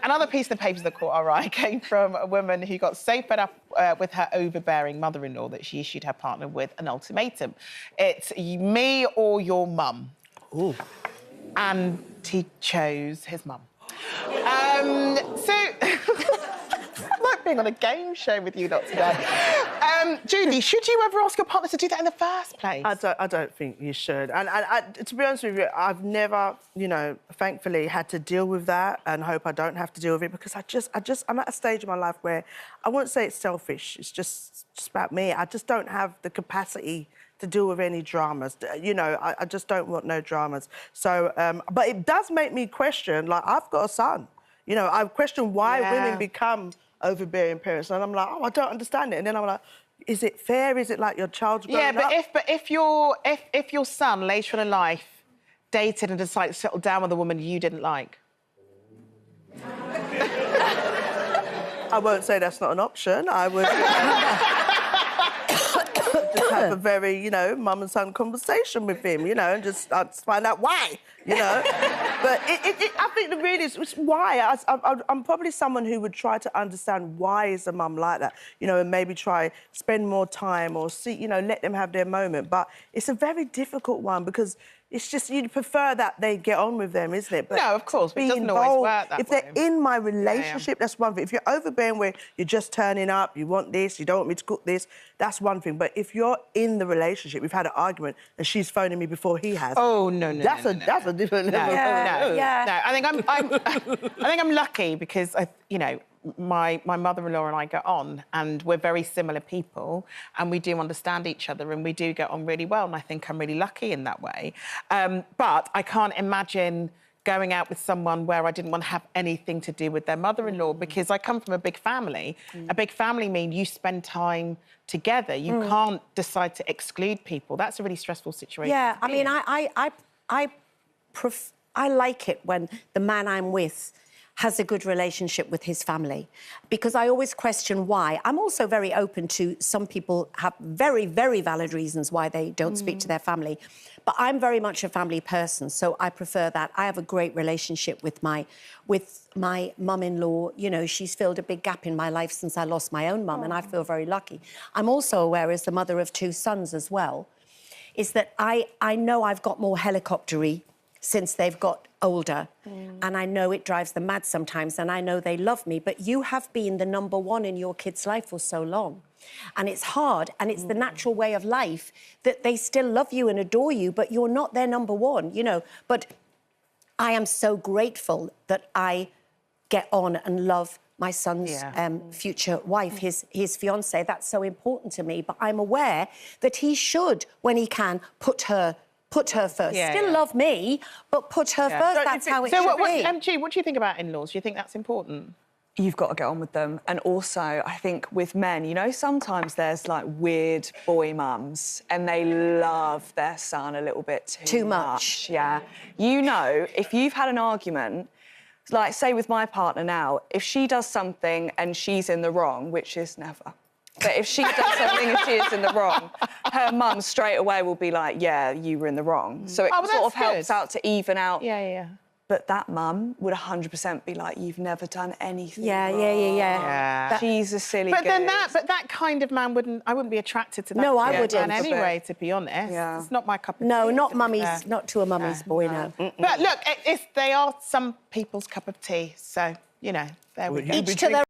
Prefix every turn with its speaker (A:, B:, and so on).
A: another piece of the papers that caught our eye came from a woman who got so fed up with her overbearing mother-in-law that she issued her partner with an ultimatum. It's me or your mum.
B: Ooh.
A: And he chose his mum. Like being on a game show with you lot today. Judy, should you ever ask your partner to do that in the first place?
B: I don't think you should. And to be honest with you, I've never, you know, thankfully had to deal with that, and hope I don't have to deal with it, because I'm at a stage in my life where I wouldn't say it's selfish. It's just about me. I just don't have the capacity to deal with any dramas. You know, I just don't want no dramas. So, but it does make me question, like, I've got a son. You know, I question why women become overbearing parents, and I'm like, oh, I don't understand it. And then I'm like, is it fair? Is it like your child's growing up?
A: But if your son later in life dated and decided to settle down with a woman you didn't like,
B: I won't say that's not an option. I would just have a very, you know, mum and son conversation with him, you know, and just find out why, you know. But I think the really is why. I'm probably someone who would try to understand why is a mum like that, you know, and maybe try spend more time or see, you know, let them have their moment. But it's a very difficult one, because it's just you'd prefer that they get on with them, isn't it? But
A: no, of course, but it doesn't
B: involved,
A: always work that
B: if
A: way.
B: they're in my relationship, that's one thing. If you're overbearing where you're just turning up, you want this, you don't want me to cook this, that's one thing. But if you're in the relationship, we've had an argument and she's phoning me before he has.
A: Oh no,
B: that's a different level.
A: No. I think I'm lucky because you know, my mother-in-law and I get on, and we're very similar people, and we do understand each other, and we do get on really well, and I think I'm really lucky in that way. But I can't imagine going out with someone where I didn't want to have anything to do with their mother-in-law, because I come from a big family. A big family means you spend time together. You can't decide to exclude people. That's a really stressful situation.
C: Yeah, I mean, I like it when the man I'm with has a good relationship with his family, because I always question why. I'm also very open to some people have very, very valid reasons why they don't speak to their family, but I'm very much a family person, so I prefer that. I have a great relationship with my mum-in-law. You know, she's filled a big gap in my life since I lost my own mum, and I feel very lucky. I'm also aware, as the mother of 2 sons as well, is that I know I've got more helicoptery since they've got older, and I know it drives them mad sometimes, and I know they love me, but you have been the #1 in your kid's life for so long, and it's hard, and it's the natural way of life that they still love you and adore you, but you're not their #1, you know. But I am so grateful that I get on and love my son's future wife, his fiancée. That's so important to me, but I'm aware that he should, when he can, put her first. Still love me, but put her first. That's how it should be.
A: G, what do you think about in-laws? Do you think that's important?
D: You've got to get on with them. And also, I think with men, you know, sometimes there's, like, weird boy mums and they love their son a little bit too much. Yeah. You know, if you've had an argument, like, say with my partner now, if she does something and she's in the wrong, which is never... But if she does something and she is in the wrong, her mum straight away will be like, yeah, you were in the wrong. So it sort of helps out to even out.
A: Yeah.
D: But that mum would 100% be like, you've never done anything wrong.
C: Yeah.
D: She's a silly
A: But then
D: goose.
A: that kind of man I wouldn't be attracted to that.
C: No, I wouldn't.
A: Man anyway, to be honest.
D: Yeah.
A: It's not my cup of tea.
C: No, not mummy's, not to a mummy's boy, no.
A: But look, they are some people's cup of tea, so, you know, there we go.
C: Each to their